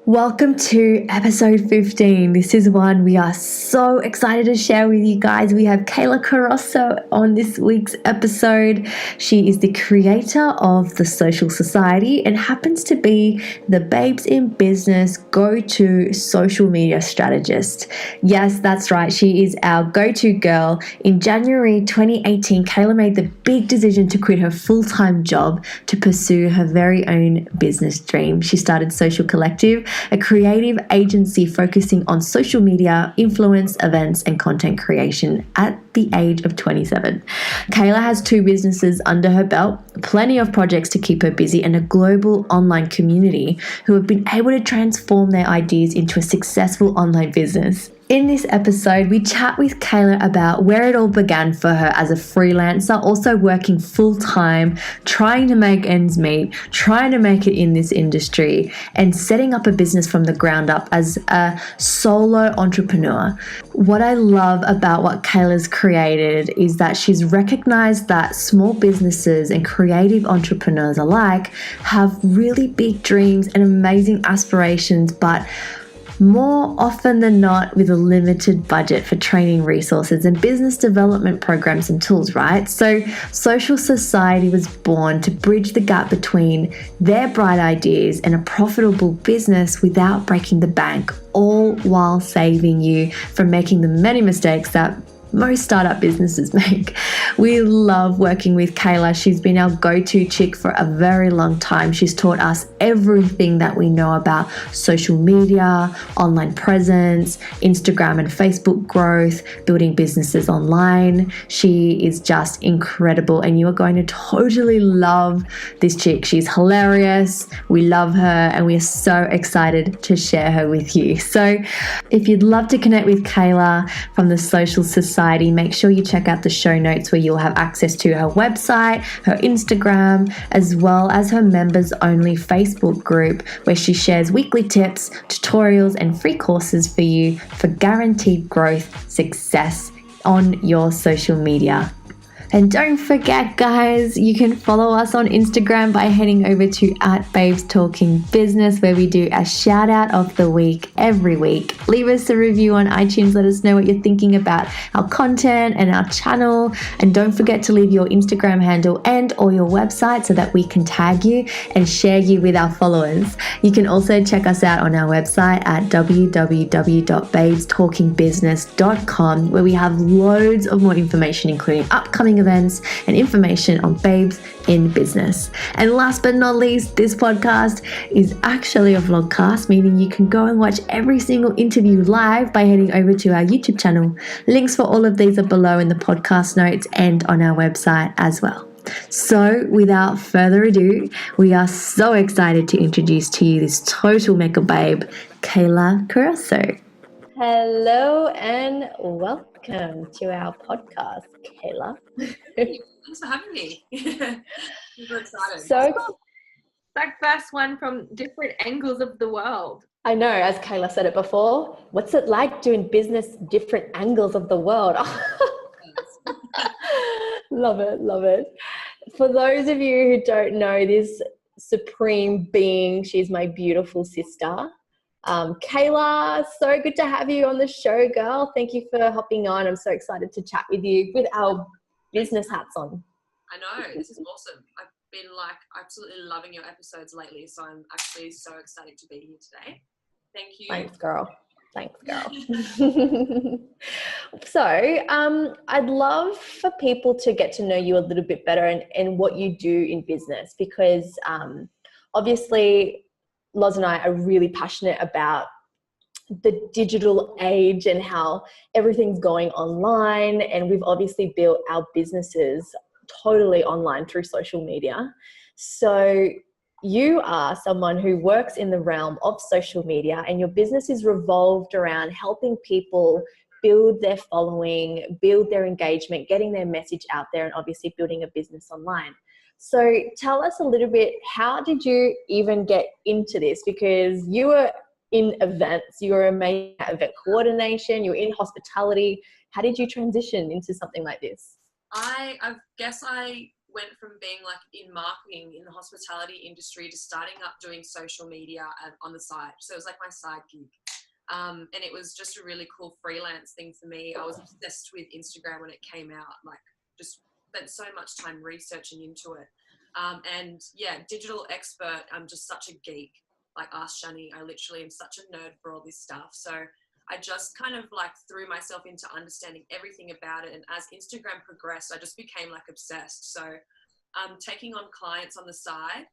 Welcome to episode 15. This is one we are so excited to share with you guys. We have Kaila Carroso on this week's episode. She is the creator of The Social Society and happens to be the Babes in Business go-to social media strategist. Yes, that's right. She is our go-to girl. In January 2018, Kaila made the big decision to quit her full-time job to pursue her very own business dream. She started Social Collective, a creative agency focusing on social media, influence, events, and content creation at the age of 27. Kaila has 2 businesses under her belt, plenty of projects to keep her busy, and a global online community who have been able to transform their ideas into a successful online business. In this episode, we chat with Kaila about where it all began for her as a freelancer, also working full-time, trying to make ends meet, trying to make it in this industry, and setting up a business from the ground up as a solo entrepreneur. What I love about what Kaila's created is that she's recognized that small businesses and creative entrepreneurs alike have really big dreams and amazing aspirations, but more often than not with a limited budget for training resources and business development programs and tools, right? So Social Society was born to bridge the gap between their bright ideas and a profitable business without breaking the bank, all while saving you from making the many mistakes that most startup businesses make. We love working with Kaila. She's been our go-to chick for a very long time. She's taught us everything that we know about social media, online presence, Instagram and Facebook growth, building businesses online. She is just incredible and you are going to totally love this chick. She's hilarious. We love her and we are so excited to share her with you. So if you'd love to connect with Kaila from the Social Society, make sure you check out the show notes where you'll have access to her website, her Instagram, as well as her members only Facebook group where she shares weekly tips, tutorials, and free courses for you for guaranteed growth, success on your social media. And don't forget, guys, you can follow us on Instagram by heading over to @BabesTalkingBusiness, where we do a shout out of the week every week. Leave us a review on iTunes. Let us know what you're thinking about our content and our channel. And don't forget to leave your Instagram handle and or your website so that we can tag you and share you with our followers. You can also check us out on our website at www.babestalkingbusiness.com, where we have loads of more information, including upcoming events and information on babes in business. And last but not least, this podcast is actually a vlogcast, meaning you can go and watch every single interview live by heading over to our YouTube channel. Links for all of these are below in the podcast notes and on our website as well. So without further ado, we are so excited to introduce to you this total mega babe, Kaila Carroso. Hello and welcome to our podcast, Kaila. Thanks for having me. Super excited. So Like first one from different angles of the world. I know, as Kaila said it before, what's it like doing business different angles of the world? Love it, love it. For those of you who don't know this supreme being, she's my beautiful sister. Kaila, so good to have you on the show, girl. Thank you for hopping on. I'm so excited to chat with you with our business hats on. I know, this is awesome. I've been absolutely loving your episodes lately, so I'm actually so excited to be here today. Thank you. Thanks, girl. So I'd love for people to get to know you a little bit better and what you do in business, because obviously Loz and I are really passionate about the digital age and how everything's going online, and we've obviously built our businesses totally online through social media. So you are someone who works in the realm of social media, and your business is revolved around helping people build their following, build their engagement, getting their message out there, and obviously building a business online. So tell us a little bit, how did you even get into this? Because you were in events, you were amazing at event coordination, you were in hospitality. How did you transition into something like this? I guess I went from being like in marketing in the hospitality industry to starting up doing social media on the side. So it was like my side gig. And it was just a really cool freelance thing for me. I was obsessed with Instagram when it came out, like just spent so much time researching into it. And yeah, digital expert, I'm just such a geek. Like ask Shani, I literally am such a nerd for all this stuff. So I just kind of like threw myself into understanding everything about it. And as Instagram progressed, I just became like obsessed. So taking on clients on the side.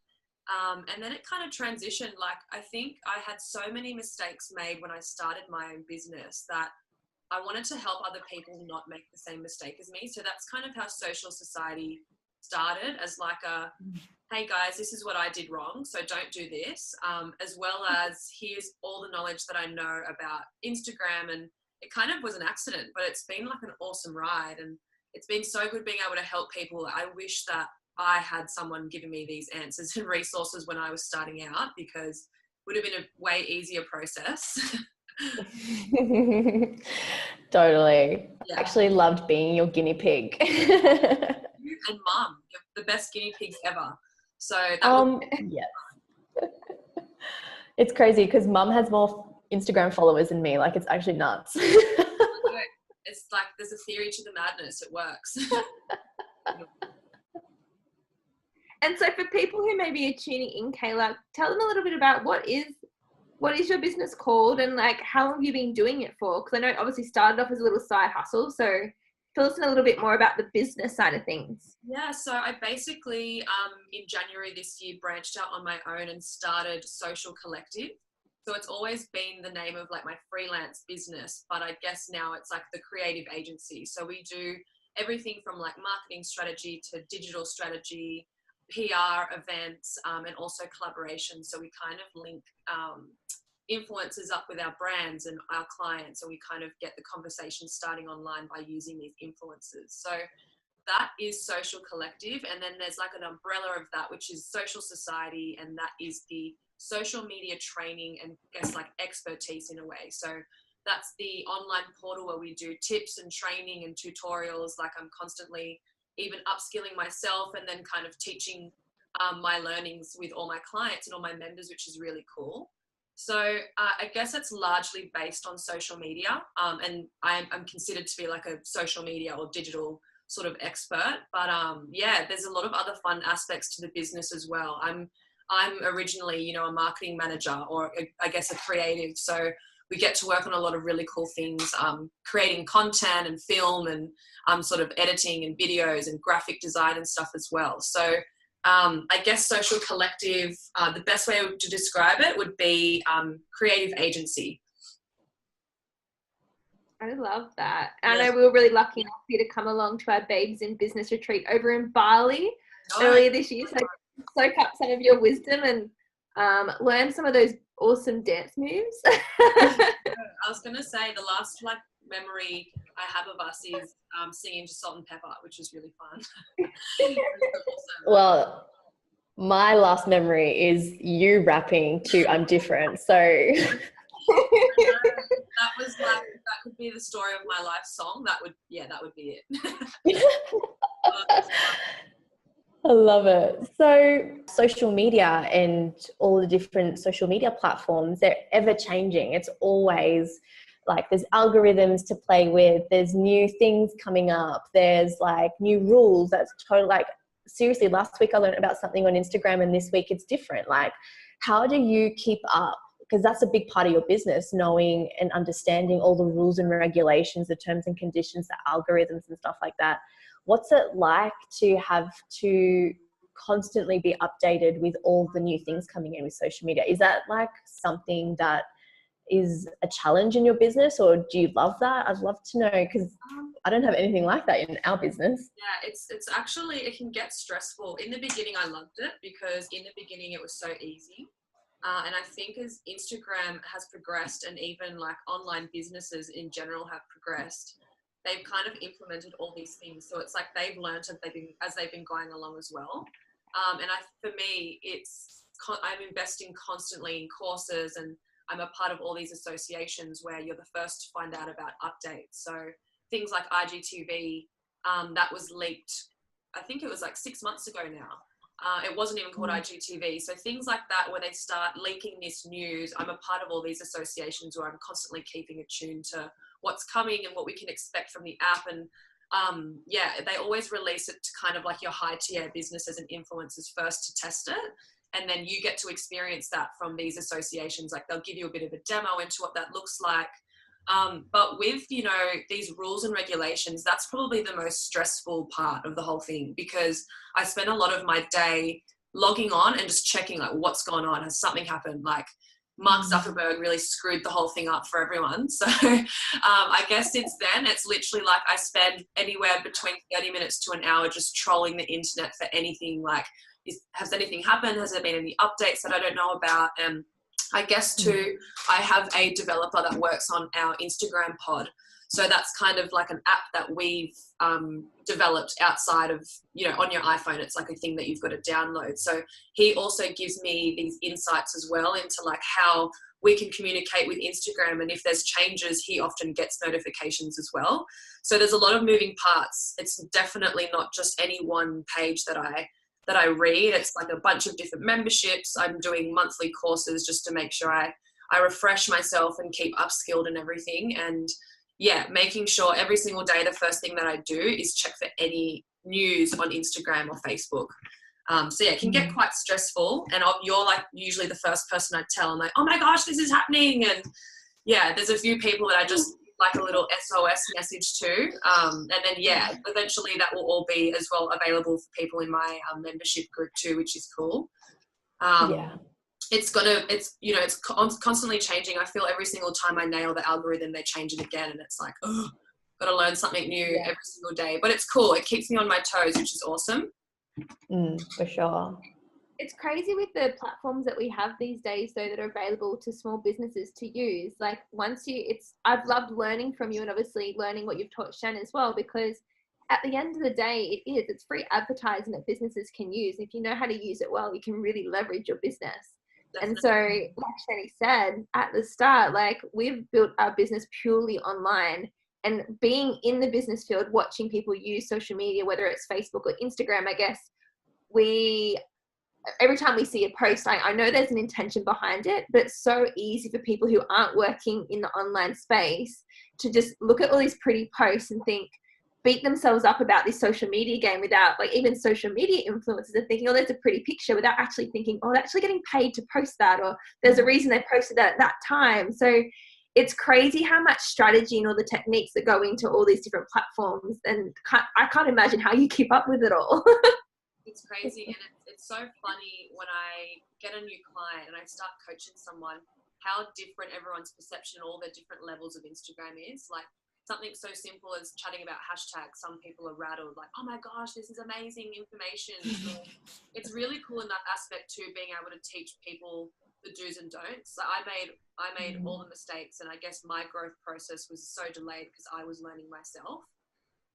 And then it kind of transitioned. Like, I think I had so many mistakes made when I started my own business that I wanted to help other people not make the same mistake as me. So that's kind of how Social Society started, as like a, hey guys, this is what I did wrong, so don't do this, as well as here's all the knowledge that I know about Instagram. And it kind of was an accident, but it's been like an awesome ride, and it's been so good being able to help people. I wish that I had someone giving me these answers and resources when I was starting out, because it would have been a way easier process. Totally. Yeah. I actually loved being your guinea pig. You and Mum, you're the best guinea pigs ever. So that yes. It's crazy because Mum has more Instagram followers than me. Like, it's actually nuts. it's like there's a theory to the madness. It works. And so for people who maybe are tuning in, Kaila, tell them a little bit about what is your business called, and like how long have you been doing it for? Because I know it obviously started off as a little side hustle. So tell us a little bit more about the business side of things. Yeah, so I basically in January this year branched out on my own and started Social Collective. So it's always been the name of like my freelance business, but I guess now it's like the creative agency. So we do everything from like marketing strategy to digital strategy, PR events, and also collaboration. So we kind of link influencers up with our brands and our clients, and we kind of get the conversation starting online by using these influencers. So that is Social Collective. And then there's like an umbrella of that, which is Social Society, and that is the social media training and I guess like expertise in a way. So that's the online portal where we do tips and training and tutorials. Like I'm constantly even upskilling myself and then kind of teaching my learnings with all my clients and all my members, which is really cool. So I guess it's largely based on social media, and I'm considered to be like a social media or digital sort of expert. But yeah, there's a lot of other fun aspects to the business as well. I'm originally, you know, a marketing manager, or I guess a creative. So we get to work on a lot of really cool things, creating content and film and sort of editing and videos and graphic design and stuff as well. So I guess Social Collective, the best way to describe it would be creative agency. I love that. And I know we were really lucky enough for you to come along to our Babes in Business retreat over in Bali earlier this year. So soak up some of your wisdom and learn some of those awesome dance moves. I was going to say the last like memory I have of us is singing to Salt and Pepper, which was really fun. Awesome. Well, my last memory is you rapping to I'm Different. So that was like, that could be the story of my life song. That would be it. I love it. So social media and all the different social media platforms, they're ever changing. It's always like there's algorithms to play with. There's new things coming up. There's like new rules. That's totally like, seriously, last week I learned about something on Instagram and this week it's different. Like, how do you keep up? Because that's a big part of your business, knowing and understanding all the rules and regulations, the terms and conditions, the algorithms and stuff like that. What's it like to have to constantly be updated with all the new things coming in with social media? Is that like something that is a challenge in your business, or do you love that? I'd love to know, because I don't have anything like that in our business. Yeah, it's actually, it can get stressful. In the beginning, I loved it because in the beginning it was so easy. And I think as Instagram has progressed and even like online businesses in general have progressed, they've kind of implemented all these things. So it's like they've learned as they've been going along as well. And for me, I'm investing constantly in courses, and I'm a part of all these associations where you're the first to find out about updates. So things like IGTV, that was leaked I think it was like 6 months ago now. It wasn't even called IGTV. So things like that, where they start leaking this news, I'm a part of all these associations where I'm constantly keeping attuned to what's coming and what we can expect from the app. And they always release it to kind of like your high tier businesses and influencers first to test it. And then you get to experience that from these associations. Like they'll give you a bit of a demo into what that looks like. But with, these rules and regulations, that's probably the most stressful part of the whole thing, because I spend a lot of my day logging on and just checking like what's going on. Has something happened? Like Mark Zuckerberg really screwed the whole thing up for everyone. So I guess since then, it's literally like I spend anywhere between 30 minutes to an hour just trolling the internet for anything like, has anything happened? Has there been any updates that I don't know about? And I guess too, I have a developer that works on our Instagram pod. So that's kind of like an app that we've developed outside of, on your iPhone. It's like a thing that you've got to download. So he also gives me these insights as well into like how we can communicate with Instagram. And if there's changes, he often gets notifications as well. So there's a lot of moving parts. It's definitely not just any one page that I read. It's like a bunch of different memberships. I'm doing monthly courses just to make sure I refresh myself and keep upskilled and everything. And making sure every single day, the first thing that I do is check for any news on Instagram or Facebook. It can get quite stressful. And you're like usually the first person I tell. I'm like, oh my gosh, this is happening. And there's a few people that I just like a little SOS message to. And then, eventually that will all be as well available for people in my membership group too, which is cool. It's constantly changing. I feel every single time I nail the algorithm, they change it again. And it's like, oh, got to learn something new every single day. But it's cool. It keeps me on my toes, which is awesome. For sure. It's crazy with the platforms that we have these days, though, that are available to small businesses to use. Like I've loved learning from you, and obviously learning what you've taught Shan as well, because at the end of the day, it's free advertising that businesses can use. If you know how to use it well, you can really leverage your business. Definitely. And so, like Shani said at the start, like we've built our business purely online, and being in the business field, watching people use social media, whether it's Facebook or Instagram, I guess every time we see a post, I know there's an intention behind it, but it's so easy for people who aren't working in the online space to just look at all these pretty posts and beat themselves up about this social media game without, like, even social media influencers are thinking, oh, there's a pretty picture, without actually thinking, oh, they're actually getting paid to post that, or there's a reason they posted that at that time. So it's crazy how much strategy and all the techniques that go into all these different platforms, and I can't imagine how you keep up with it all. It's crazy, and it's so funny when I get a new client and I start coaching someone, how different everyone's perception, all their different levels of Instagram is. Like something so simple as chatting about hashtags, some people are rattled, like, oh my gosh, this is amazing information. So it's really cool in that aspect too, being able to teach people the do's and don'ts. So I made all the mistakes, and I guess my growth process was so delayed because I was learning myself.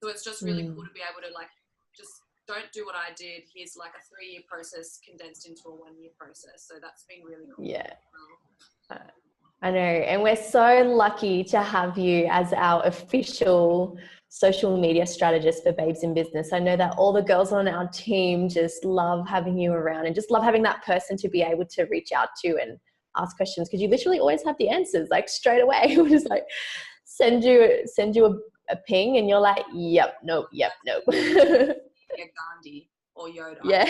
So it's just really cool to be able to like just don't do what I did. Here's like a 3-year process condensed into a 1-year process. So that's been really cool. Yeah. I know. And we're so lucky to have you as our official social media strategist for Babes in Business. I know that all the girls on our team just love having you around and just love having that person to be able to reach out to and ask questions, because you literally always have the answers, like straight away. We'll just like send you a ping and you're like, yep, nope. Gandhi or Yoda. Yeah.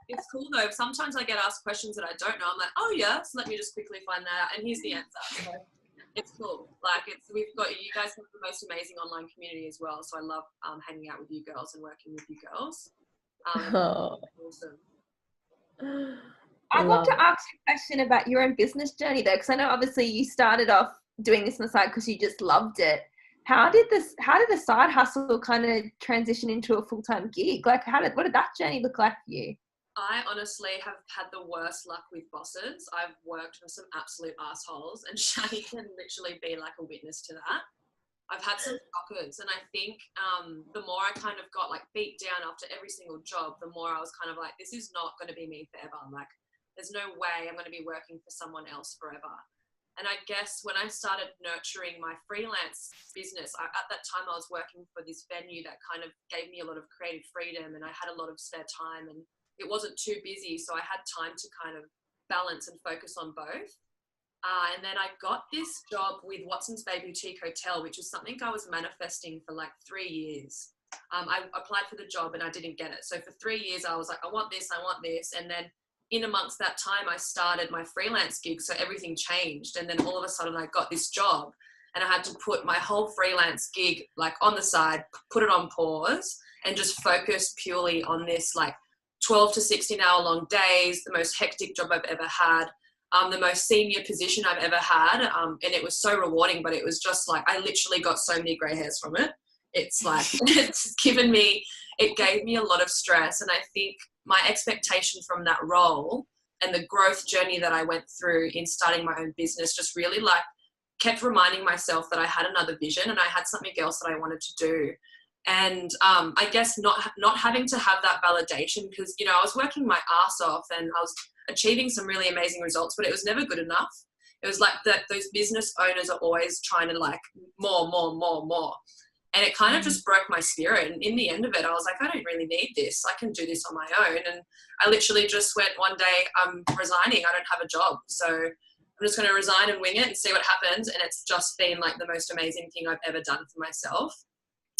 It's cool though. Sometimes I get asked questions that I don't know. I'm like, oh yeah, so let me just quickly find that out, and here's the answer. So it's cool. Like you guys have the most amazing online community as well. So I love hanging out with you girls and working with you girls. Awesome. I'd love to ask you a question about your own business journey though, because I know obviously you started off doing this on the side because you just loved it. How did the side hustle kind of transition into a full-time gig? Like what did that journey look like for you? I honestly have had the worst luck with bosses. I've worked for some absolute assholes, and Shani can literally be like a witness to that. I've had some shockers, and I think the more I kind of got like beat down after every single job, the more I was kind of like, this is not going to be me forever. Like there's no way I'm going to be working for someone else forever. And I guess when I started nurturing my freelance business, at that time I was working for this venue that kind of gave me a lot of creative freedom, and I had a lot of spare time, and it wasn't too busy. So I had time to kind of balance and focus on both. And then I got this job with Watson's Bay Boutique Hotel, which was something I was manifesting for like 3 years. I applied for the job and I didn't get it. So for 3 years, I was like, I want this, I want this. And then in amongst that time, I started my freelance gig. So everything changed. And then all of a sudden I got this job and I had to put my whole freelance gig like on the side, put it on pause and just focus purely on this like 12 to 16 hour long days, the most hectic job I've ever had. The most senior position I've ever had. And it was so rewarding, but it was just like, I literally got so many gray hairs from it. It's like, it gave me a lot of stress. And I think my expectation from that role and the growth journey that I went through in starting my own business just really like kept reminding myself that I had another vision and I had something else that I wanted to do. And I guess not having to have that validation, because, you know, I was working my ass off and I was achieving some really amazing results, but it was never good enough. It was like that those business owners are always trying to like more. And it kind of just broke my spirit. And in the end of it, I was like, I don't really need this. I can do this on my own. And I literally just went one day, I'm resigning. I don't have a job. So I'm just going to resign and wing it and see what happens. And it's just been like the most amazing thing I've ever done for myself.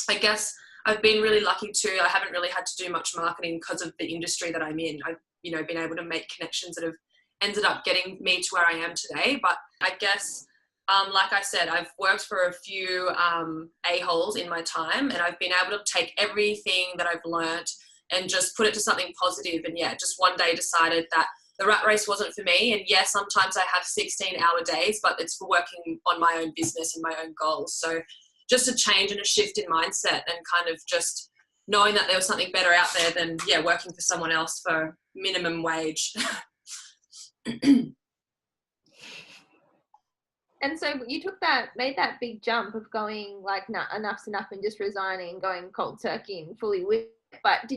I guess I've been really lucky too. I haven't really had to do much marketing because of the industry that I'm in. I've, you know, been able to make connections that have ended up getting me to where I am today. But I guess, like I said, I've worked for a few a-holes in my time, and I've been able to take everything that I've learned and just put it to something positive. And yeah, just one day decided that the rat race wasn't for me. And yeah, sometimes I have 16-hour days, but it's for working on my own business and my own goals. So just a change and a shift in mindset and kind of just knowing that there was something better out there than, yeah, working for someone else for minimum wage. And so you made that big jump of going like, nah, enough's enough, and just resigning, going cold turkey and fully with. But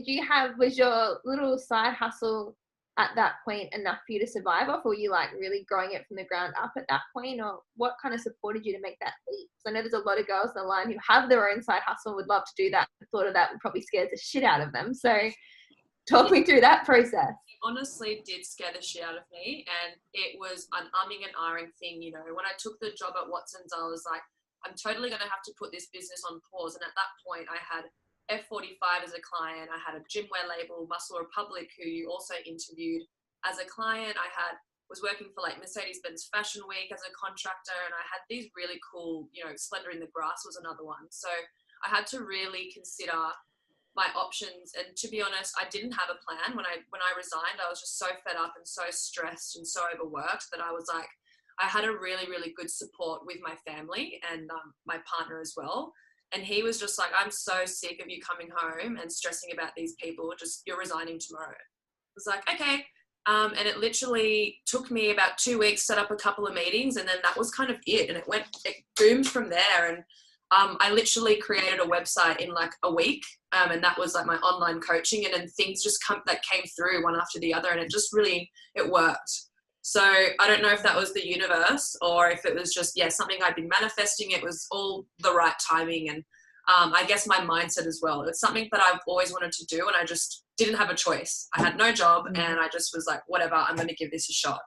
was your little side hustle at that point enough for you to survive off, or were you like really growing it from the ground up at that point, or what kind of supported you to make that leap? Because I know there's a lot of girls on the line who have their own side hustle, would love to do that. The thought of that would probably scare the shit out of them. So talk me through that process. Honestly did scare the shit out of me, and it was an umming and ahhing thing. You know, when I took the job at Watson's, I was like, I'm totally going to have to put this business on pause. And at that point I had F45 as a client. I had a gymwear label, Muscle Republic, who you also interviewed, as a client. Was working for like Mercedes-Benz Fashion Week as a contractor, and I had these really cool, you know, Splendor in the Grass was another one. So I had to really consider my options. And to be honest, I didn't have a plan. When I resigned, I was just so fed up and so stressed and so overworked that I was like, I had a really, really good support with my family and my partner as well. And he was just like, I'm so sick of you coming home and stressing about these people. Just, you're resigning tomorrow. I was like, okay. And it literally took me about 2 weeks, set up a couple of meetings, and then that was kind of it. And it boomed from there. And I literally created a website in like a week. And that was like my online coaching. And then things just came through one after the other. And it just really, it worked. So I don't know if that was the universe or if it was just, yeah, something I'd been manifesting. It was all the right timing. And I guess my mindset as well. It's something that I've always wanted to do, and I just didn't have a choice. I had no job, and I just was like, whatever, I'm going to give this a shot.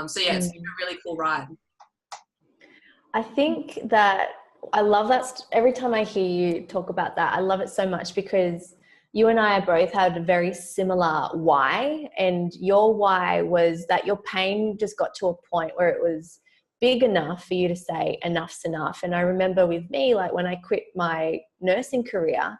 So yeah, it's been a really cool ride. I think that I love that. Every time I hear you talk about that, I love it so much, because you and I both had a very similar why, and your why was that your pain just got to a point where it was big enough for you to say enough's enough. And I remember with me, like when I quit my nursing career,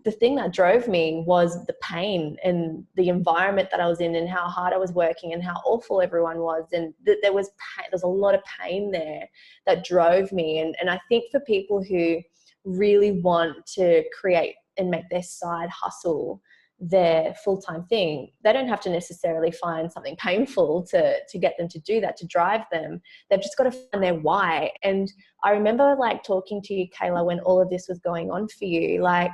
the thing that drove me was the pain and the environment that I was in and how hard I was working and how awful everyone was. And there was pain, there's a lot of pain there that drove me. And I think for people who really want to create and make their side hustle their full-time thing, they don't have to necessarily find something painful to get them to do that, to drive them. They've just got to find their why. And I remember like talking to you, Kaila, when all of this was going on for you, like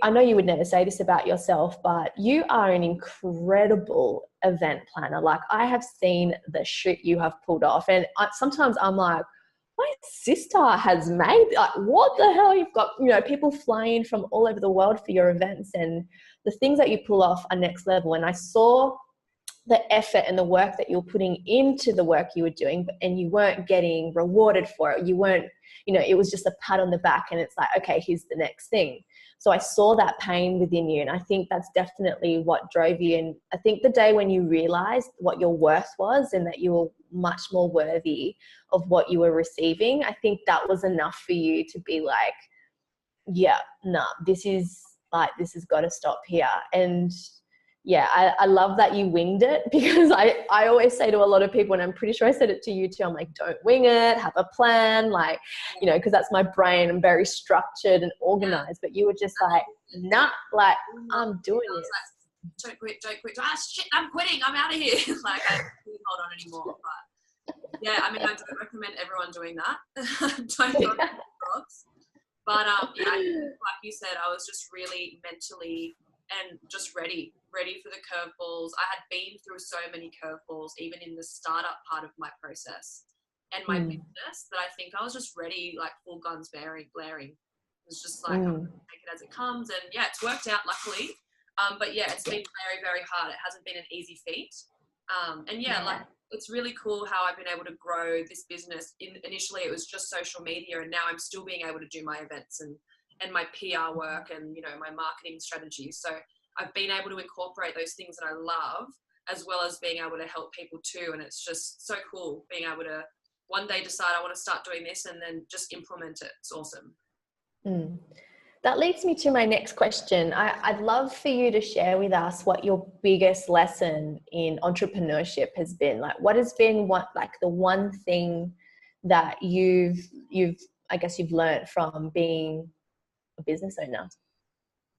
I know you would never say this about yourself, but you are an incredible event planner. Like, I have seen the shit you have pulled off, and sometimes I'm like, my sister has made, like, what the hell? You've got, people flying from all over the world for your events, and the things that you pull off are next level. And I saw the effort and the work that you're putting into the work you were doing, and you weren't getting rewarded for it. You weren't, it was just a pat on the back, and it's like, okay, here's the next thing. So I saw that pain within you, and I think that's definitely what drove you. And I think the day when you realized what your worth was and that you were much more worthy of what you were receiving, I think that was enough for you to be like, yeah, nah, this has got to stop here. And yeah, I love that you winged it, because I always say to a lot of people, and I'm pretty sure I said it to you too, I'm like, don't wing it, have a plan, like, because that's my brain. I'm very structured and organized, but you were just like, nah, like, I'm doing it. Like, don't quit. Ah, shit, I'm quitting. I'm out of here. Like, I can't hold on anymore. But yeah, I mean, I don't recommend everyone doing that. Don't go on drugs. But yeah, like you said, I was just really mentally and just ready for the curveballs. I had been through so many curveballs, even in the startup part of my process and my business, that I think I was just ready, like full guns blaring. It was just like, I'll take it as it comes. And yeah, it's worked out, luckily. But yeah, it's been very, very hard. It hasn't been an easy feat. And yeah, like, it's really cool how I've been able to grow this business. Initially, it was just social media, and now I'm still being able to do my events and my PR work and, my marketing strategies. So I've been able to incorporate those things that I love, as well as being able to help people too. And it's just so cool being able to one day decide I want to start doing this and then just implement it. It's awesome. That leads me to my next question. I'd love for you to share with us what your biggest lesson in entrepreneurship has been. Like, what has been the one thing that you've learned from being a business owner?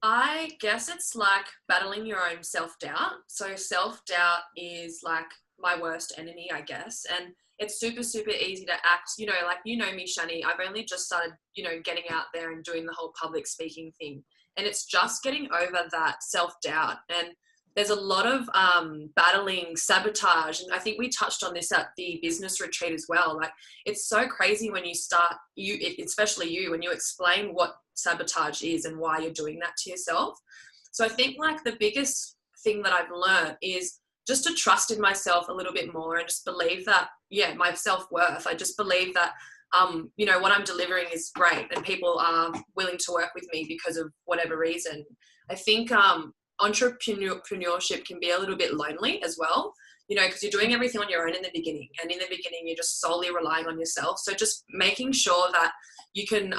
I guess it's like battling your own self-doubt. So self-doubt is like my worst enemy, I guess. And it's super, super easy to act, like, me, Shani, I've only just started, getting out there and doing the whole public speaking thing. And it's just getting over that self-doubt. And there's a lot of battling sabotage. And I think we touched on this at the business retreat as well. Like, it's so crazy when you start, especially you, when you explain what sabotage is and why you're doing that to yourself. So I think, like, the biggest thing that I've learned is just to trust in myself a little bit more and just believe that, my self-worth. I just believe that, what I'm delivering is great and people are willing to work with me because of whatever reason. I think entrepreneurship can be a little bit lonely as well, because you're doing everything on your own in the beginning. And in the beginning, you're just solely relying on yourself. So just making sure that you can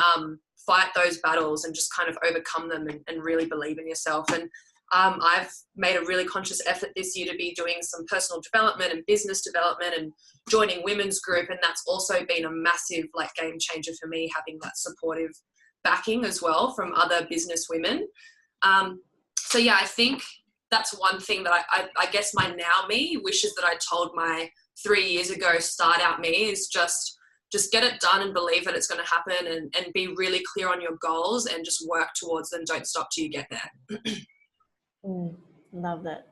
fight those battles and just kind of overcome them and really believe in yourself. And I've made a really conscious effort this year to be doing some personal development and business development and joining women's group. And that's also been a massive, like, game changer for me, having that supportive backing as well from other business women. So yeah, I think that's one thing that I guess my now me wishes that I told my 3 years ago start out me, is just get it done and believe that it's going to happen, and be really clear on your goals and just work towards them. Don't stop till you get there. Love it.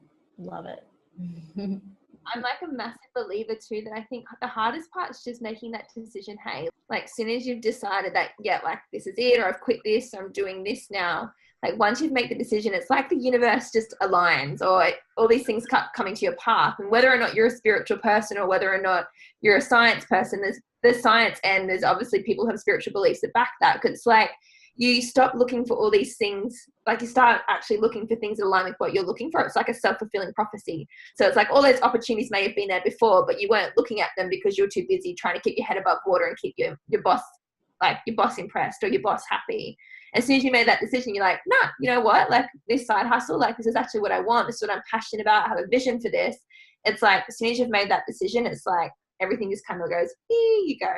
I'm like a massive believer too, that I think the hardest part is just making that decision. Hey, like, as soon as you've decided that, yeah, like, this is it, or I've quit this, I'm doing this now. Like, once you've made the decision, it's like the universe just aligns, or all these things coming to your path. And whether or not you're a spiritual person or whether or not you're a science person, there's science, and there's obviously people who have spiritual beliefs that back that. Because it's like, you stop looking for all these things, like, you start actually looking for things that align with what you're looking for. It's like a self-fulfilling prophecy. So it's like all those opportunities may have been there before, but you weren't looking at them because you're too busy trying to keep your head above water and keep your boss impressed or your boss happy. As soon as you made that decision, you're like, nah, you know what? Like, this side hustle, like, this is actually what I want. This is what I'm passionate about. I have a vision for this. It's like, as soon as you've made that decision, it's like everything just kind of goes, here you go.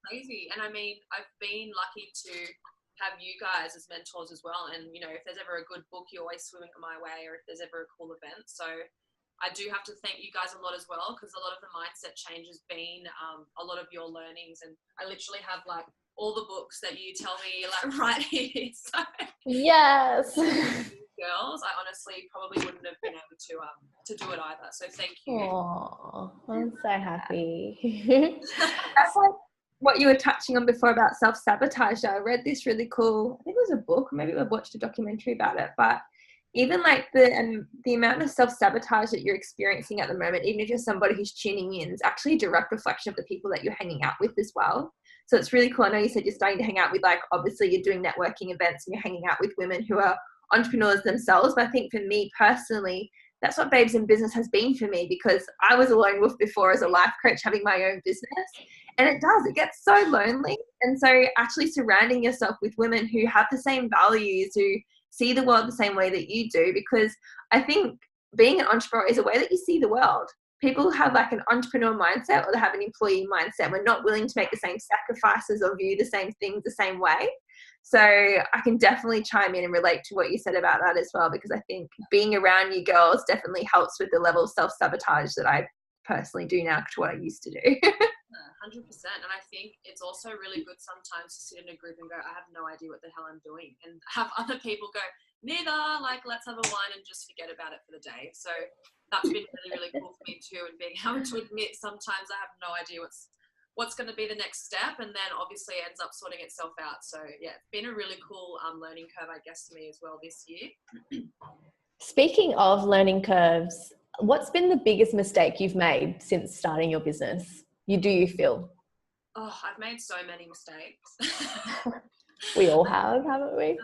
Crazy. And I mean, I've been lucky to have you guys as mentors as well. And, if there's ever a good book, you always swing it my way, or if there's ever a cool event. So I do have to thank you guys a lot as well, because a lot of the mindset change has been a lot of your learnings, and I literally have like all the books that you tell me like right here. So Yes. girls, I honestly probably wouldn't have been able to do it either. So thank you. Oh, I'm so happy. That's like what you were touching on before about self-sabotage. I read this really cool, I think it was a book, maybe I watched a documentary about it, but even like the amount of self-sabotage that you're experiencing at the moment, even if you're somebody who's tuning in, is actually a direct reflection of the people that you're hanging out with as well. So it's really cool. I know you said you're starting to hang out with, like, obviously you're doing networking events and you're hanging out with women who are entrepreneurs themselves. But I think for me personally, that's what Babes in Business has been for me, because I was a lone wolf before as a life coach, having my own business. And it gets so lonely. And so actually surrounding yourself with women who have the same values, who see the world the same way that you do, because I think being an entrepreneur is a way that you see the world. People have like an entrepreneur mindset, or they have an employee mindset. We're not willing to make the same sacrifices or view the same things the same way. So I can definitely chime in and relate to what you said about that as well, because I think being around you girls definitely helps with the level of self-sabotage that I personally do now to what I used to do. 100%. And I think it's also really good sometimes to sit in a group and go, I have no idea what the hell I'm doing, and have other people go, neither, like, let's have a wine and just forget about it for the day. So that's been really, really cool for me too, and being able to admit sometimes I have no idea what's going to be the next step, and then obviously it ends up sorting itself out. So yeah, it's been a really cool learning curve, I guess, to me as well this year. Speaking of learning curves, what's been the biggest mistake you've made since starting your business? You feel? Oh, I've made so many mistakes. We all have, haven't we?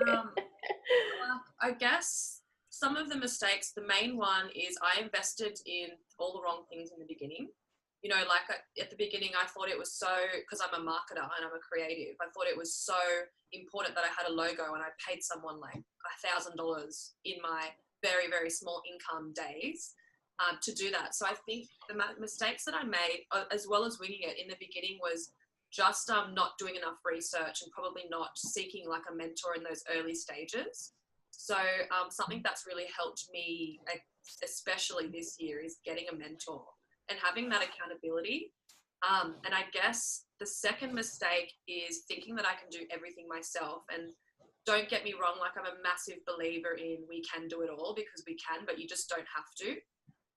I guess some of the mistakes, the main one is I invested in all the wrong things in the beginning. You know, like at the beginning, I thought it was so, because I'm a marketer and I'm a creative, I thought it was so important that I had a logo, and I paid someone like $1,000 in my very, very small income days to do that. So I think the mistakes that I made, as well as winging it in the beginning, was just not doing enough research and probably not seeking like a mentor in those early stages. So something that's really helped me, especially this year, is getting a mentor and having that accountability. And I guess the second mistake is thinking that I can do everything myself. And don't get me wrong, like, I'm a massive believer in we can do it all, because we can, but you just don't have to.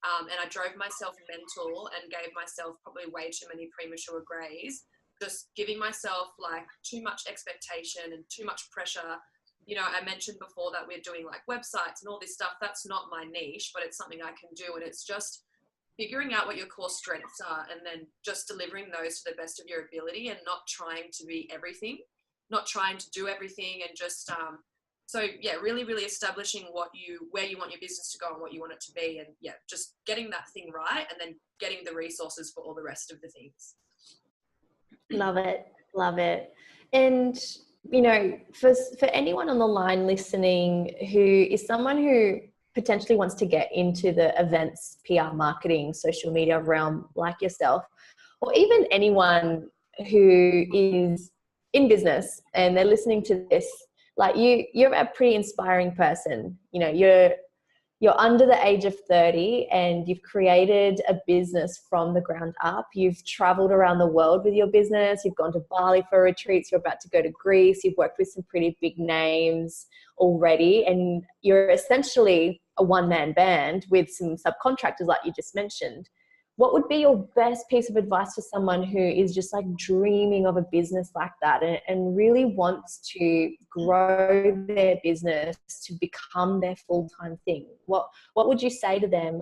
And I drove myself mental and gave myself probably way too many premature grays, just giving myself like too much expectation and too much pressure. You know, I mentioned before that we're doing like websites and all this stuff. That's not my niche, but it's something I can do. And it's just figuring out what your core strengths are and then just delivering those to the best of your ability, and not trying to be everything, not trying to do everything, and just so yeah, really, really establishing where you want your business to go and what you want it to be, and yeah, just getting that thing right, and then getting the resources for all the rest of the things. Love it. And you know, for anyone on the line listening who is someone who potentially wants to get into the events, PR, marketing, social media realm like yourself, or even anyone who is in business and they're listening to this, like you're a pretty inspiring person. You know, you're under the age of 30 and you've created a business from the ground up. You've traveled around the world with your business. You've gone to Bali for retreats. You're about to go to Greece. You've worked with some pretty big names already. And you're essentially a one-man band with some subcontractors like you just mentioned. What would be your best piece of advice for someone who is just like dreaming of a business like that and really wants to grow their business to become their full-time thing? What would you say to them?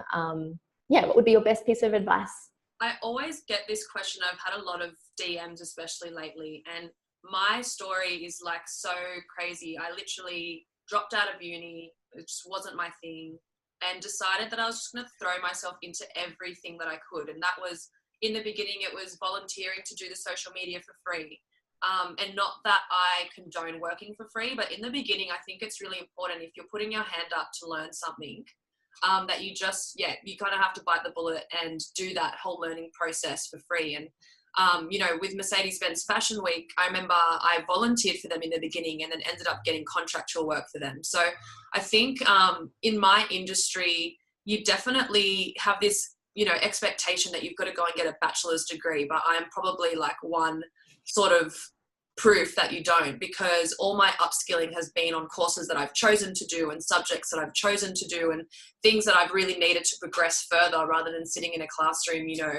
What would be your best piece of advice? I always get this question. I've had a lot of DMs, especially lately, and my story is like so crazy. I literally dropped out of uni. It just wasn't my thing, and decided that I was just going to throw myself into everything that I could. And that was, in the beginning, it was volunteering to do the social media for free. And not that I condone working for free, but in the beginning, I think it's really important, if you're putting your hand up to learn something, that you just, you kind of have to bite the bullet and do that whole learning process for free. And you know, with Mercedes-Benz Fashion Week, I remember I volunteered for them in the beginning and then ended up getting contractual work for them. So I think in my industry, you definitely have this, you know, expectation that you've got to go and get a bachelor's degree, but I'm probably like one sort of proof that you don't, because all my upskilling has been on courses that I've chosen to do and subjects that I've chosen to do and things that I've really needed to progress further rather than sitting in a classroom, you know,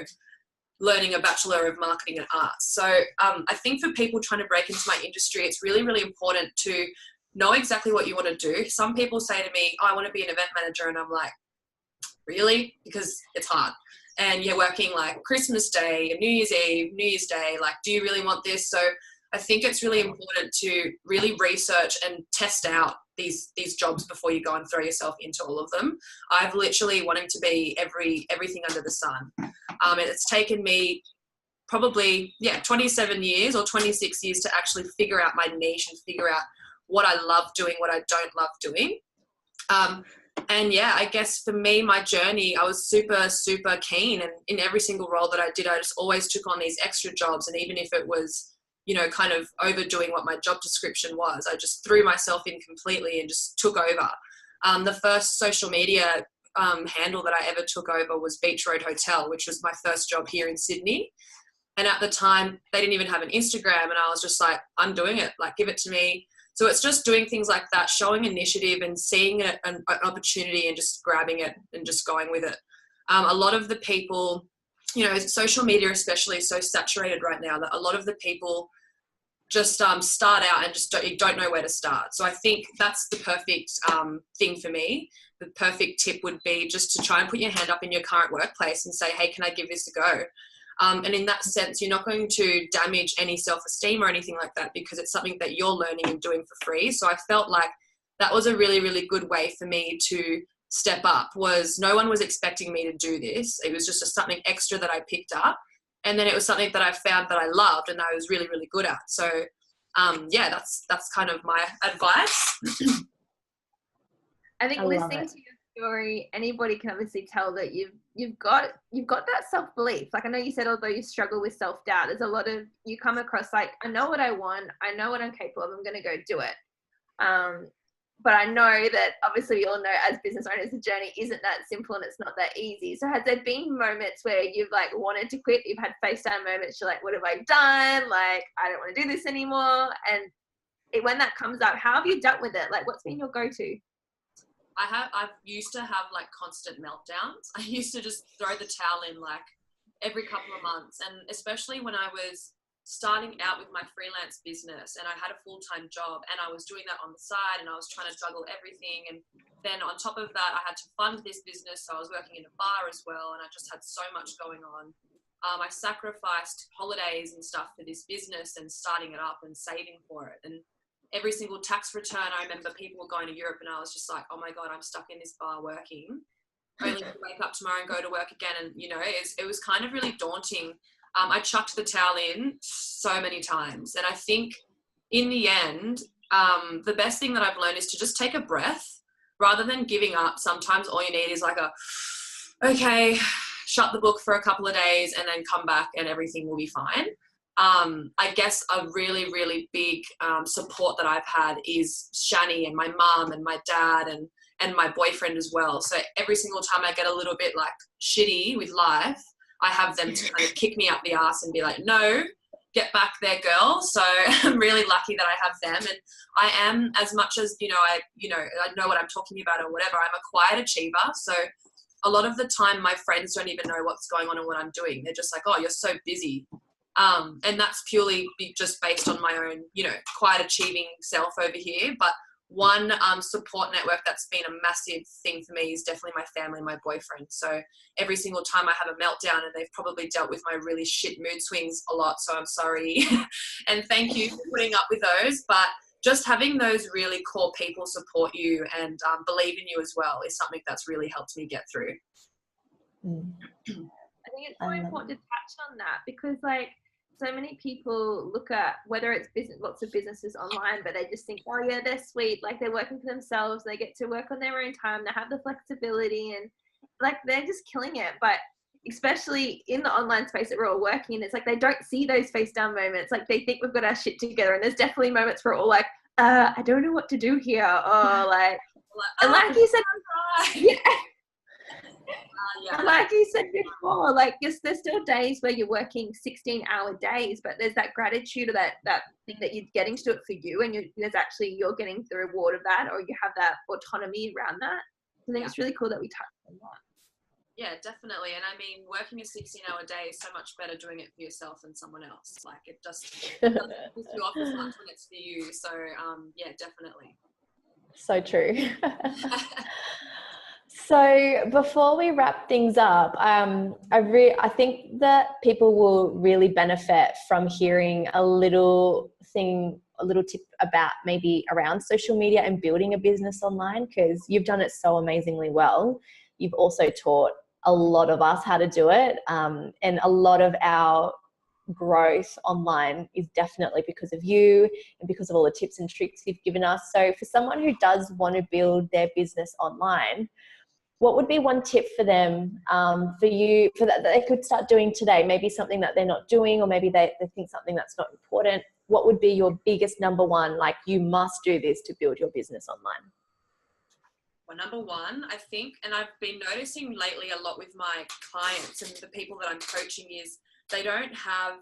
learning a Bachelor of Marketing and Arts. So I think for people trying to break into my industry, it's really, really important to know exactly what you want to do. Some people say to me, oh, I want to be an event manager. And I'm like, really? Because it's hard. And you're working like Christmas Day, New Year's Eve, New Year's Day. Like, do you really want this? So I think it's really important to really research and test out these jobs before you go and throw yourself into all of them. I've literally wanting to be everything under the sun. It's taken me probably 27 years or 26 years to actually figure out my niche and figure out what I love doing, what I don't love doing. And yeah, I guess for me, my journey, I was super, super keen. And in every single role that I did, I just always took on these extra jobs. And even if it was, you know, kind of overdoing what my job description was, I just threw myself in completely and just took over. The first social media handle that I ever took over was Beach Road Hotel, which was my first job here in Sydney. And at the time, they didn't even have an Instagram. And I was just like, I'm doing it. Like, give it to me. So it's just doing things like that, showing initiative and seeing an opportunity and just grabbing it and just going with it. A lot of the people, you know, social media especially is so saturated right now that a lot of the people just start out and just don't know where to start. So I think that's the perfect thing for me. The perfect tip would be just to try and put your hand up in your current workplace and say, hey, can I give this a go? And in that sense, you're not going to damage any self-esteem or anything like that because it's something that you're learning and doing for free. So I felt like that was a really, really good way for me to step up. Was no one was expecting me to do this. It was just something extra that I picked up. And then it was something that I found that I loved and I was really, really good at. So that's kind of my advice. I think listening to your story, anybody can obviously tell that you've got that self-belief. Like, I know you said, although you struggle with self-doubt, there's a lot of, you come across like, I know what I want, I know what I'm capable of, I'm going to go do it. But I know that obviously we all know as business owners, the journey isn't that simple and it's not that easy. So has there been moments where you've like wanted to quit? You've had face down moments. You're like, what have I done? Like, I don't want to do this anymore. And when that comes up, how have you dealt with it? Like, what's been your go-to? I've used to have like constant meltdowns. I used to just throw the towel in like every couple of months. And especially when I was starting out with my freelance business and I had a full-time job and I was doing that on the side and I was trying to juggle everything. And then on top of that, I had to fund this business. So I was working in a bar as well. And I just had so much going on. I sacrificed holidays and stuff for this business and starting it up and saving for it. And every single tax return, I remember people were going to Europe and I was just like, oh my God, I'm stuck in this bar working, only to wake up tomorrow and go to work again. And, you know, it was kind of really daunting. I chucked the towel in so many times. And I think in the end, the best thing that I've learned is to just take a breath rather than giving up. Sometimes all you need is like okay, shut the book for a couple of days and then come back and everything will be fine. I guess a really, really big support that I've had is Shani and my mum and my dad and my boyfriend as well. So every single time I get a little bit like shitty with life, I have them to kind of kick me up the arse and be like, no, get back there, girl. So I'm really lucky that I have them. And I am, as much as, I know what I'm talking about or whatever, I'm a quiet achiever. So a lot of the time my friends don't even know what's going on and what I'm doing. They're just like, oh, you're so busy. And that's purely just based on my own, quiet achieving self over here. But one support network that's been a massive thing for me is definitely my family and my boyfriend. So every single time I have a meltdown, and they've probably dealt with my really shit mood swings a lot, so I'm sorry. And thank you for putting up with those. But just having those really core people support you and believe in you as well is something that's really helped me get through. I think it's so important to touch on that because, like, so many people look at whether it's business, lots of businesses online, but they just think, oh yeah, they're sweet. Like they're working for themselves. They get to work on their own time. They have the flexibility and like, they're just killing it. But especially in the online space that we're all working in, it's like, they don't see those face down moments. Like they think we've got our shit together. And there's definitely moments where we're all like, I don't know what to do here. Or like, and like you said, yeah. Yeah. And like you said before, like yes, there's still days where you're working 16-hour days, but there's that gratitude of that thing that you're getting to do it for you, and you're getting the reward of that, or you have that autonomy around that. I think it's really cool that we touched on that. Yeah, definitely. And I mean, working a 16-hour day is so much better doing it for yourself than someone else. Like it just doesn't piss you off as much when it's for you. So yeah, definitely. So true. So before we wrap things up, I think that people will really benefit from hearing a little tip about maybe around social media and building a business online, because you've done it so amazingly well. You've also taught a lot of us how to do it, and a lot of our growth online is definitely because of you and because of all the tips and tricks you've given us. So for someone who does want to build their business online, what would be one tip for them, that they could start doing today? Maybe something that they're not doing, or maybe they think something that's not important. What would be your biggest number one, like you must do this to build your business online? Well, number one, I think, and I've been noticing lately a lot with my clients and the people that I'm coaching, is they don't have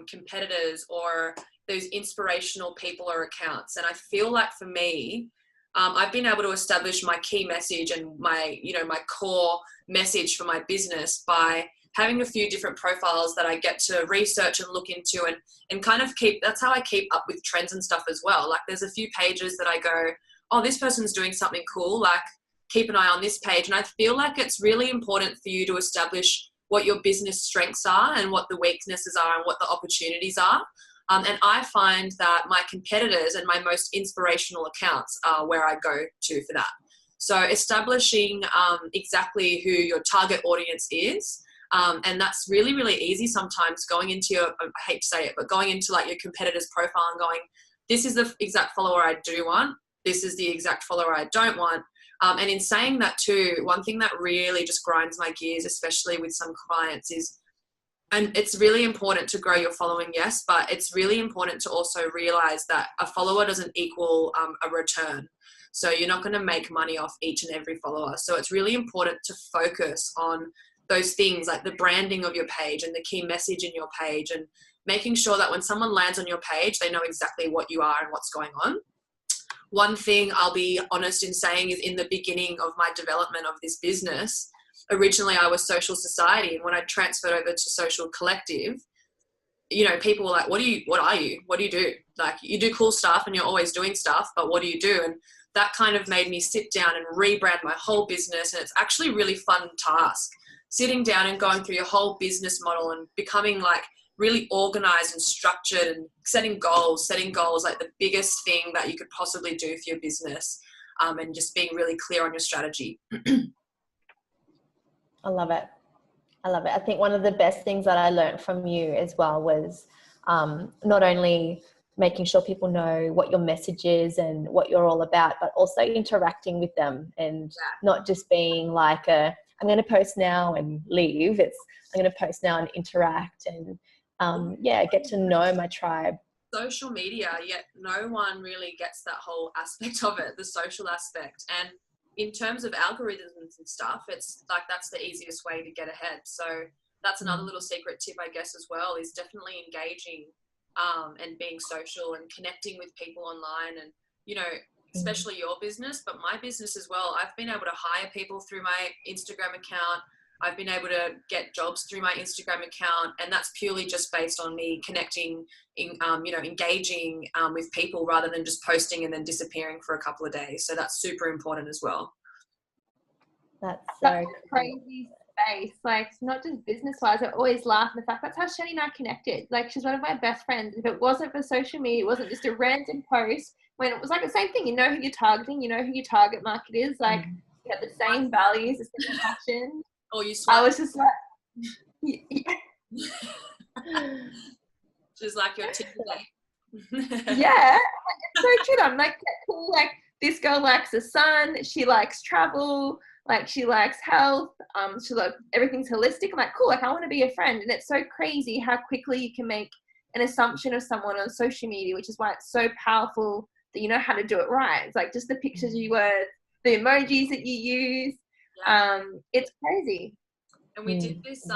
competitors or those inspirational people or accounts. And I feel like for me, I've been able to establish my key message and my core message for my business by having a few different profiles that I get to research and look into and kind of that's how I keep up with trends and stuff as well. Like there's a few pages that I go, oh, this person's doing something cool, like keep an eye on this page. And I feel like it's really important for you to establish what your business strengths are and what the weaknesses are and what the opportunities are. And I find that my competitors and my most inspirational accounts are where I go to for that. So establishing exactly who your target audience is. And that's really, really easy sometimes, going into I hate to say it, but going into like your competitor's profile and going, this is the exact follower I do want. This is the exact follower I don't want. And in saying that too, one thing that really just grinds my gears, especially with some clients, is, and it's really important to grow your following, yes, but it's really important to also realize that a follower doesn't equal a return. So you're not going to make money off each and every follower. So it's really important to focus on those things like the branding of your page and the key message in your page, and making sure that when someone lands on your page, they know exactly what you are and what's going on. One thing I'll be honest in saying is, in the beginning of my development of this business, originally I was Social Society, and when I transferred over to Social Collective, people were like, what are you? What do you do? Like, you do cool stuff and you're always doing stuff, but what do you do? And that kind of made me sit down and rebrand my whole business. And it's actually a really fun task, sitting down and going through your whole business model and becoming like really organized and structured and setting goals, like the biggest thing that you could possibly do for your business, and just being really clear on your strategy. I love it. I think one of the best things that I learned from you as well was not only making sure people know what your message is and what you're all about, but also interacting with them, and not just being like I'm going to post now and leave. It's I'm going to post now and interact and get to know my tribe. Social media, yet no one really gets that whole aspect of it, the social aspect. And in terms of algorithms and stuff, it's like that's the easiest way to get ahead. So that's another little secret tip, I guess, as well, is definitely engaging and being social and connecting with people online. And, especially your business, but my business as well. I've been able to hire people through my Instagram account. I've been able to get jobs through my Instagram account, and that's purely just based on me connecting, engaging with people, rather than just posting and then disappearing for a couple of days. So that's super important as well. That's so crazy space. Like, not just business-wise, I always laugh at the fact that's how Shani and I connected. Like, she's one of my best friends. If it wasn't for social media, it wasn't just a random post, when it was like the same thing. You know who you're targeting, you know who your target market is. Like, you have the same values, the same passion. Oh, you I was just like, She's like your Tinder date. Yeah, it's so true. I'm like, cool. Like, this girl likes the sun. She likes travel. Like, she likes health. She like everything's holistic. I'm like, cool. Like, I want to be a friend. And it's so crazy how quickly you can make an assumption of someone on social media, which is why it's so powerful that you know how to do it right. It's like just the pictures you were, the emojis that you use. It's crazy. And we did this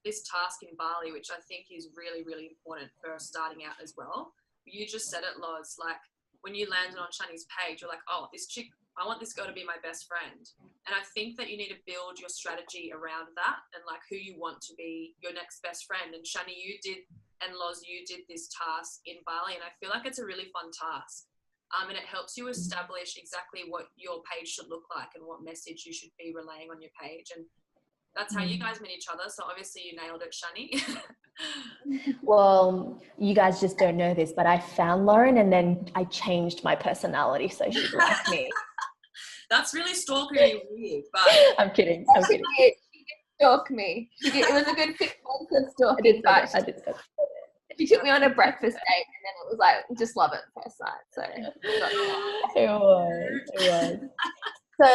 this task in Bali, which I think is really, really important for starting out as well. You just said it, Loz, like when you landed on Shani's page, you're like, oh, this chick, I want this girl to be my best friend. And I think that you need to build your strategy around that and like who you want to be your next best friend. And Shani, you did, and Loz, you did this task in Bali, and I feel like it's a really fun task. And it helps you establish exactly what your page should look like and what message you should be relaying on your page. And that's how you guys met each other. So obviously you nailed it, Shani. Well, you guys just don't know this, but I found Lauren and then I changed my personality so she's like me. That's really stalkery weird, but I'm kidding. She did stalk me. It was a good 6 months of stalking, but she took me on a breakfast date and then it was like, just love it first night. So it was. So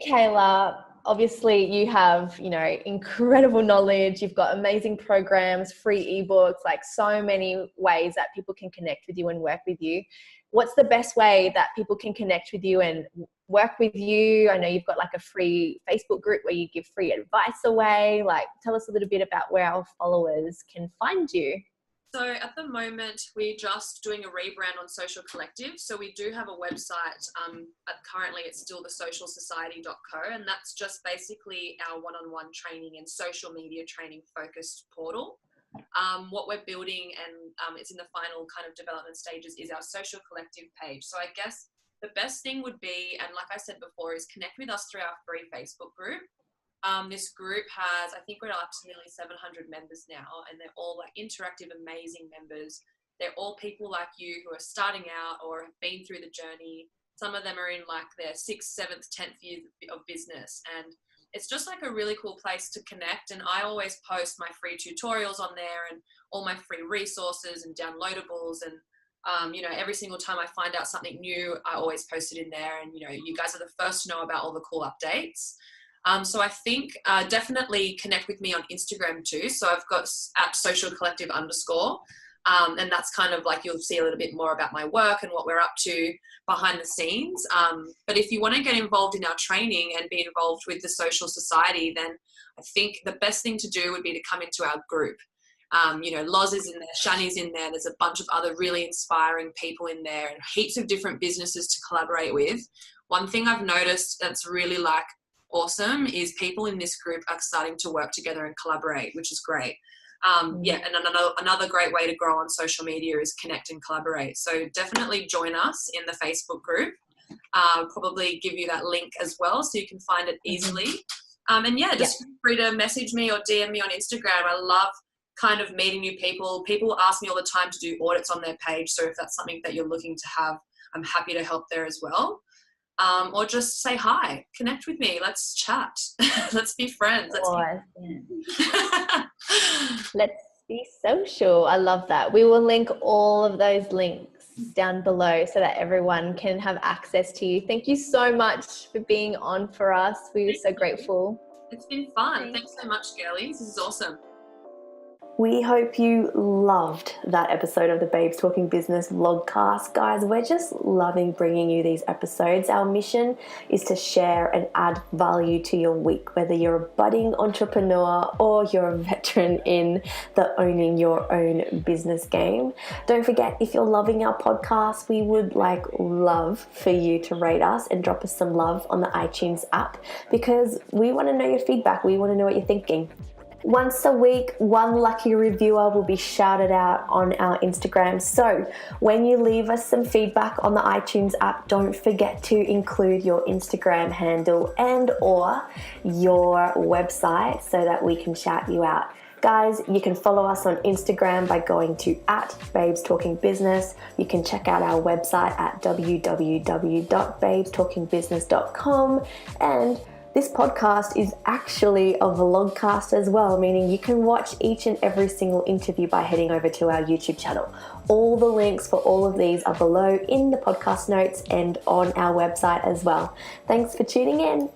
Kaila, obviously you have, incredible knowledge. You've got amazing programs, free ebooks, like so many ways that people can connect with you and work with you. What's the best way that people can connect with you and work with you? I know you've got like a free Facebook group where you give free advice away. Like, tell us a little bit about where our followers can find you. So at the moment, we're just doing a rebrand on Social Collective. So we do have a website. Currently, it's still thesocialsociety.co, and that's just basically our one-on-one training and social media training focused portal. What we're building, and it's in the final kind of development stages, is our Social Collective page. So I guess the best thing would be, and like I said before, is connect with us through our free Facebook group. This group has, I think we're up to nearly 700 members now, and they're all like interactive, amazing members. They're all people like you who are starting out or have been through the journey. Some of them are in like their 6th, 7th, 10th year of business. And it's just like a really cool place to connect. And I always post my free tutorials on there and all my free resources and downloadables. And, every single time I find out something new, I always post it in there. And, you guys are the first to know about all the cool updates. So I think definitely connect with me on Instagram too. So I've got @socialcollective_. And that's kind of like, you'll see a little bit more about my work and what we're up to behind the scenes. But if you want to get involved in our training and be involved with the Social Society, then I think the best thing to do would be to come into our group. Loz is in there, Shani's in there. There's a bunch of other really inspiring people in there and heaps of different businesses to collaborate with. One thing I've noticed that's really like awesome is people in this group are starting to work together and collaborate, which is great. And another great way to grow on social media is connect and collaborate. So definitely join us in the Facebook group. Probably give you that link as well so you can find it easily. Just feel free to message me or DM me on Instagram. I love kind of meeting new people. People ask me all the time to do audits on their page. So if that's something that you're looking to have, I'm happy to help there as well. Or just say hi, connect with me. Let's chat. Let's be friends. Let's be social. I love that. We will link all of those links down below so that everyone can have access to you. Thank you so much for being on for us. We were so grateful. It's been fun. Thanks so much, girlies. This is awesome. We hope you loved that episode of the Babes Talking Business vlogcast. Guys, we're just loving bringing you these episodes. Our mission is to share and add value to your week, whether you're a budding entrepreneur or you're a veteran in the owning your own business game. Don't forget, if you're loving our podcast, we would love for you to rate us and drop us some love on the iTunes app, because we want to know your feedback. We want to know what you're thinking. Once a week, one lucky reviewer will be shouted out on our Instagram. So when you leave us some feedback on the iTunes app, don't forget to include your Instagram handle and or your website so that we can shout you out. Guys, you can follow us on Instagram by going to @BabesTalkingBusiness. You can check out our website at www.babestalkingbusiness.com. And this podcast is actually a vlogcast as well, meaning you can watch each and every single interview by heading over to our YouTube channel. All the links for all of these are below in the podcast notes and on our website as well. Thanks for tuning in.